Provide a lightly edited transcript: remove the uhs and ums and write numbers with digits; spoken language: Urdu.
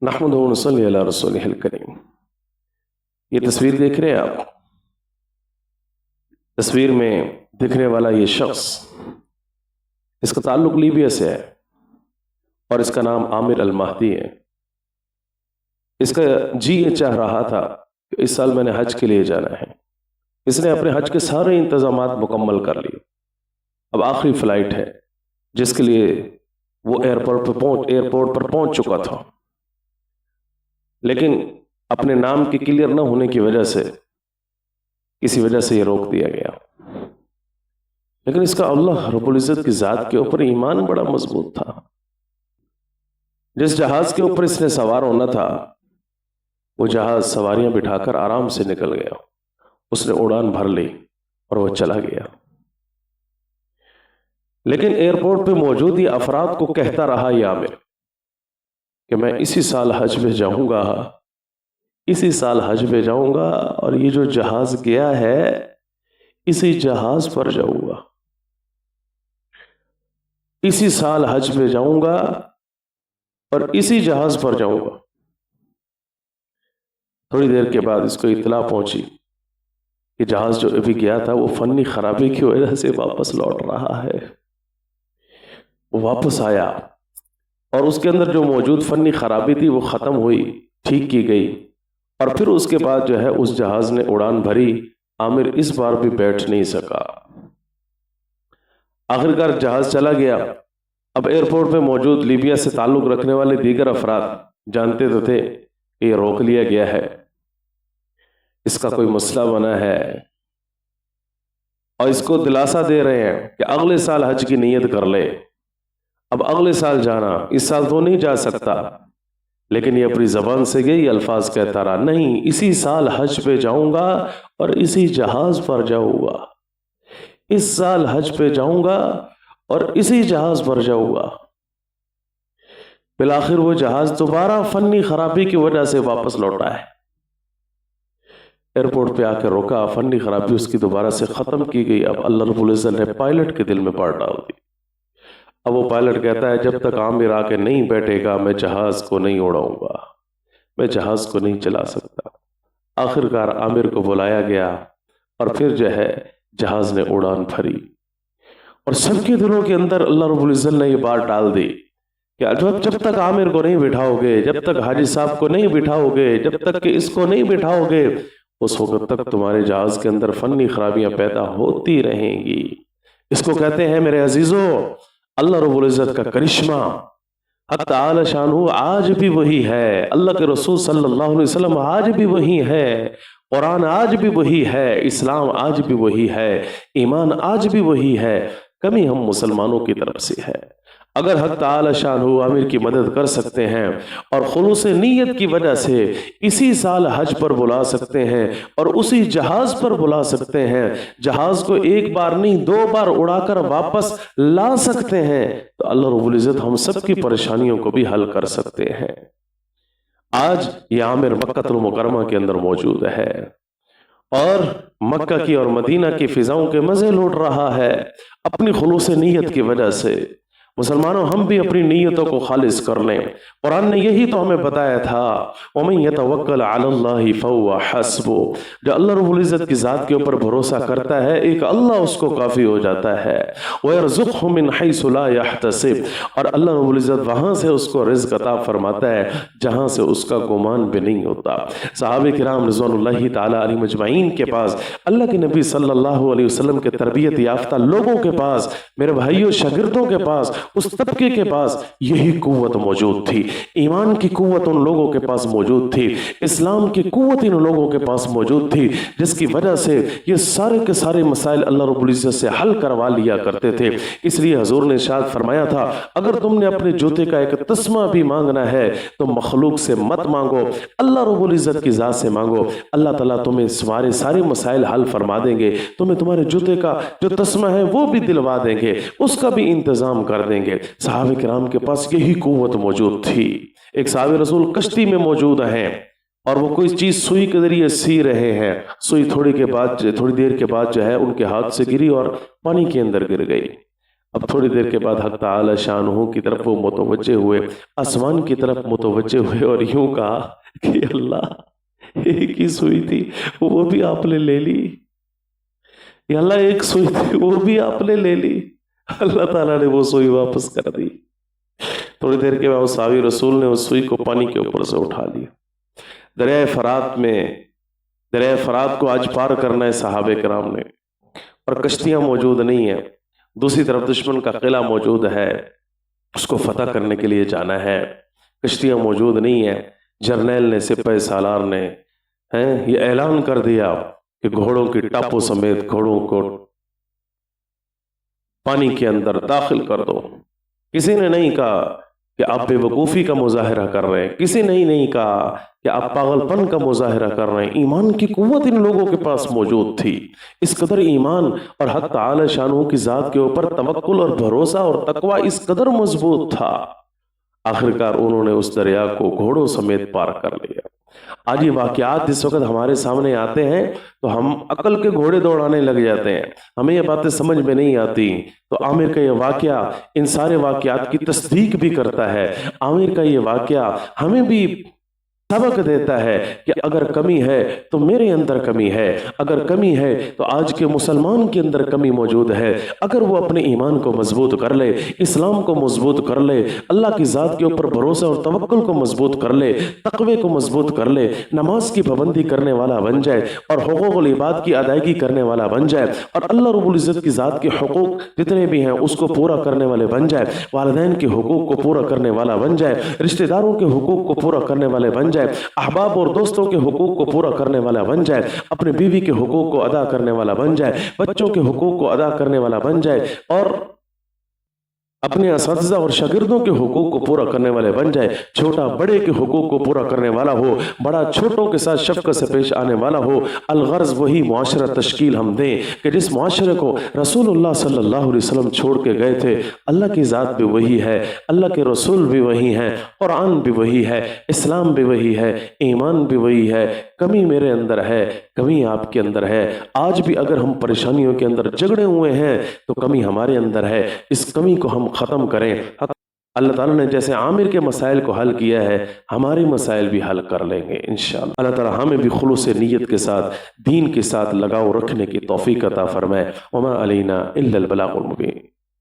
نحمدہ و نصلی علی رسولہ الکریم۔ یہ تصویر دیکھ رہے ہیں آپ؟ تصویر میں دکھنے والا یہ شخص، اس کا تعلق لیبیا سے ہے اور اس کا نام عامر المہدی ہے۔ اس کا جی یہ چاہ رہا تھا کہ اس سال میں نے حج کے لیے جانا ہے۔ اس نے اپنے حج کے سارے انتظامات مکمل کر لیے۔ اب آخری فلائٹ ہے جس کے لیے وہ ایئرپورٹ پر پہنچ چکا تھا، لیکن اپنے نام کے کلیئر نہ ہونے کی وجہ سے کسی وجہ سے یہ روک دیا گیا۔ لیکن اس کا اللہ رب العزت کی ذات کے اوپر ایمان بڑا مضبوط تھا۔ جس جہاز کے اوپر اس نے سوار ہونا تھا وہ جہاز سواریاں بٹھا کر آرام سے نکل گیا۔ اس نے اڑان بھر لی اور وہ چلا گیا، لیکن ایئرپورٹ پہ موجود یہ افراد کو کہتا رہا یہ عامر کہ میں اسی سال حج پہ جاؤں گا، اسی سال حج پہ جاؤں گا، اور یہ جو جہاز گیا ہے اسی جہاز پر جاؤں گا، اسی سال حج پہ جاؤں گا اور اسی جہاز پر جاؤں گا۔ تھوڑی دیر کے بعد اس کو اطلاع پہنچی کہ جہاز جو ابھی گیا تھا وہ فنی خرابی کی وجہ سے واپس لوٹ رہا ہے۔ وہ واپس آیا اور اس کے اندر جو موجود فنی خرابی تھی وہ ختم ہوئی، ٹھیک کی گئی، اور پھر اس کے بعد جو ہے اس جہاز نے اڑان بھری۔ عامر اس بار بھی بیٹھ نہیں سکا۔ آخرکار جہاز چلا گیا۔ اب ایئرپورٹ پہ موجود لیبیا سے تعلق رکھنے والے دیگر افراد جانتے تو تھے کہ یہ روک لیا گیا ہے، اس کا کوئی مسئلہ بنا ہے، اور اس کو دلاسا دے رہے ہیں کہ اگلے سال حج کی نیت کر لے، اب اگلے سال جانا، اس سال تو نہیں جا سکتا۔ لیکن یہ اپنی زبان سے یہ الفاظ کہتا رہا، نہیں، اسی سال حج پہ جاؤں گا اور اسی جہاز پر جاؤں گا، اس سال حج پہ جاؤں گا اور اسی جہاز پر جاؤں گا۔ بالآخر وہ جہاز دوبارہ فنی خرابی کی وجہ سے واپس لوٹا ہے۔ ایئرپورٹ پہ آ کے روکا، فنی خرابی اس کی دوبارہ سے ختم کی گئی۔ اب اللہ رب العزت نے پائلٹ کے دل میں بات ڈال دی۔ اب وہ پائلٹ کہتا ہے جب تک عامر آ کے نہیں بیٹھے گا میں جہاز کو نہیں اڑاؤں گا، میں جہاز کو نہیں چلا سکتا۔ آخرکار عامر کو بلایا گیا اور پھر جو ہے جہاز نے اڑان بھری، اور سب کے دلوں کے اندر اللہ رب العزت نے یہ بات ڈال دی کہ جب تک عامر کو نہیں بٹھاؤ گے، جب تک حاجی صاحب کو نہیں بٹھاؤ گے، جب تک کہ اس کو نہیں بٹھاؤ گے، اس وقت تک تمہارے جہاز کے اندر فنی خرابیاں پیدا ہوتی رہیں گی۔ اس کو کہتے ہیں میرے عزیزو اللہ رب العزت کا کرشمہ۔ حق تعالی شانہ آج بھی وہی ہے، اللہ کے رسول صلی اللہ علیہ وسلم آج بھی وہی ہے، قرآن آج بھی وہی ہے، اسلام آج بھی وہی ہے، ایمان آج بھی وہی ہے۔ کمی ہم مسلمانوں کی طرف سے ہے۔ اگر حق تعالی شانہ عامر کی مدد کر سکتے ہیں اور خلوص نیت کی وجہ سے اسی سال حج پر بلا سکتے ہیں اور اسی جہاز پر بلا سکتے ہیں، جہاز کو ایک بار نہیں 2 بار اڑا کر واپس لا سکتے ہیں، تو اللہ رب العزت ہم سب کی پریشانیوں کو بھی حل کر سکتے ہیں۔ آج یہ عامر مکہ المکرمہ کے اندر موجود ہے اور مکہ کی اور مدینہ کی فضاؤں کے مزے لوٹ رہا ہے اپنی خلوص نیت کی وجہ سے۔ مسلمانوں ہم بھی اپنی نیتوں کو خالص کر لیں۔ قرآن نے یہی تو ہمیں بتایا تھا، وَمَن يَتَوَكَّلْ عَلَى اللَّهِ فَهُوَ حَسْبُهُ، جو اللہ رب العزت کی ذات کے اوپر بھروسہ کرتا ہے ایک اللہ اس کو کافی ہو جاتا ہے۔ وَيَرْزُقْهُ مِنْ حَيْثُ لَا يَحْتَسِبُ، اور اللہ رب العزت وہاں سے اس کو رزق عطا فرماتا ہے جہاں سے اس کا گمان بھی نہیں ہوتا۔ صحابہ کرام رضوان اللہ تعالی علیہم اجمعین کے پاس، اللہ کے نبی صلی اللہ علیہ وسلم کے تربیت یافتہ لوگوں کے پاس، میرے بھائیوں شاگردوں کے پاس، اس طبقے کے پاس یہی قوت موجود تھی۔ ایمان کی قوت ان لوگوں کے پاس موجود تھی، اسلام کی قوت ان لوگوں کے پاس موجود تھی، جس کی وجہ سے یہ سارے کے سارے مسائل اللہ رب العزت سے حل کروا لیا کرتے تھے۔ اس لیے حضور نے ارشاد فرمایا تھا اگر تم نے اپنے جوتے کا ایک تسمہ بھی مانگنا ہے تو مخلوق سے مت مانگو، اللہ رب العزت کی ذات سے مانگو، اللہ تعالیٰ تمہیں سارے مسائل حل فرما دیں گے، تمہیں تمہارے جوتے کا جو تسمہ ہے وہ بھی دلوا دیں گے، اس کا بھی انتظام کر دیں گے۔ صحابہ کرام کے پاس یہی قوت موجود تھی۔ ایک صحابی رسول کشتی میں موجود ہیں اور وہ کوئی چیز سوئی کے ذریعے سی رہے ہیں، سوئی تھوڑی دیر کے بعد جو ہے ان کے ہاتھ سے گری اور پانی کے اندر گر گئی۔ اب تھوڑی دیر کے بعد حق تعالی شانہ کی طرف وہ متوجہ ہوئے، آسمان کی طرف متوجہ ہوئے اور یوں کہا کہ اللہ ایک ہی سوئی تھی وہ بھی آپ نے لے لی، یا اللہ ایک سوئی تھی وہ بھی آپ نے لے لی۔ اللہ تعالیٰ نے وہ سوئی واپس کر دی۔ تھوڑی دیر کے بعد صحابی رسول نے اس سوئی کو پانی کے اوپر سے اٹھا لیا۔ دریائے فرات کو آج پار کرنا ہے صحابہ کرام نے، اور کشتیاں موجود نہیں ہیں، دوسری طرف دشمن کا قلعہ موجود ہے، اس کو فتح کرنے کے لیے جانا ہے، کشتیاں موجود نہیں ہیں۔ جرنیل نے، سپہ سالار نے یہ اعلان کر دیا کہ گھوڑوں کی ٹاپوں سمیت گھوڑوں کو پانی کے اندر داخل کر دو۔ کسی نے نہیں کہا کہ آپ بے وقوفی کا مظاہرہ کر رہے ہیں، کسی نے نہیں کہا کہ آپ پاگل پن کا مظاہرہ کر رہے ہیں۔ ایمان کی قوت ان لوگوں کے پاس موجود تھی، اس قدر ایمان اور حق تعالی شانہ کی ذات کے اوپر توکل اور بھروسہ اور تقوی اس قدر مضبوط تھا، آخرکار انہوں نے اس دریا کو گھوڑوں سمیت پار کر لیا۔ آج یہ واقعات اس وقت ہمارے سامنے آتے ہیں تو ہم عقل کے گھوڑے دوڑانے لگ جاتے ہیں، ہمیں یہ باتیں سمجھ میں نہیں آتی۔ تو عامر کا یہ واقعہ ان سارے واقعات کی تصدیق بھی کرتا ہے۔ عامر کا یہ واقعہ ہمیں بھی سبق دیتا ہے کہ اگر کمی ہے تو میرے اندر کمی ہے، اگر کمی ہے تو آج کے مسلمان کے اندر کمی موجود ہے۔ اگر وہ اپنے ایمان کو مضبوط کر لے، اسلام کو مضبوط کر لے، اللہ کی ذات کے اوپر بھروسہ اور توکل کو مضبوط کر لے، تقوی کو مضبوط کر لے، نماز کی پابندی کرنے والا بن جائے اور حقوق العباد کی ادائیگی کرنے والا بن جائے، اور اللہ رب العزت کی ذات کے حقوق جتنے بھی ہیں اس کو پورا کرنے والے بن جائے، والدین کے حقوق کو پورا کرنے والا بن جائے، رشتہ داروں کے حقوق کو پورا کرنے والے بن جائے، احباب اور دوستوں کے حقوق کو پورا کرنے والا بن جائے، اپنے بیوی کے حقوق کو ادا کرنے والا بن جائے، بچوں کے حقوق کو ادا کرنے والا بن جائے، اور اپنے اساتذہ اور شاگردوں کے حقوق کو پورا کرنے والے بن جائے، چھوٹا بڑے کے حقوق کو پورا کرنے والا ہو، بڑا چھوٹوں کے ساتھ شفقت سے پیش آنے والا ہو۔ الغرض وہی معاشرہ تشکیل ہم دیں کہ جس معاشرے کو رسول اللہ صلی اللہ علیہ وسلم چھوڑ کے گئے تھے، اللہ کی ذات بھی وہی ہے، اللہ کے رسول بھی وہی ہیں، قرآن بھی وہی ہے، اسلام بھی وہی ہے، ایمان بھی وہی ہے۔ کمی میرے اندر ہے، کمی آپ کے اندر ہے۔ آج بھی اگر ہم پریشانیوں کے اندر جگڑے ہوئے ہیں تو کمی ہمارے اندر ہے، اس کمی کو ہم ختم کریں۔ اللہ تعالیٰ نے جیسے عامر کے مسائل کو حل کیا ہے، ہماری مسائل بھی حل کر لیں گے انشاءاللہ۔ اللہ تعالیٰ ہمیں بھی خلوص نیت کے ساتھ، دین کے ساتھ لگاؤ رکھنے کی توفیق عطا فرمائے۔ وما علینا الا البلاغ المبین۔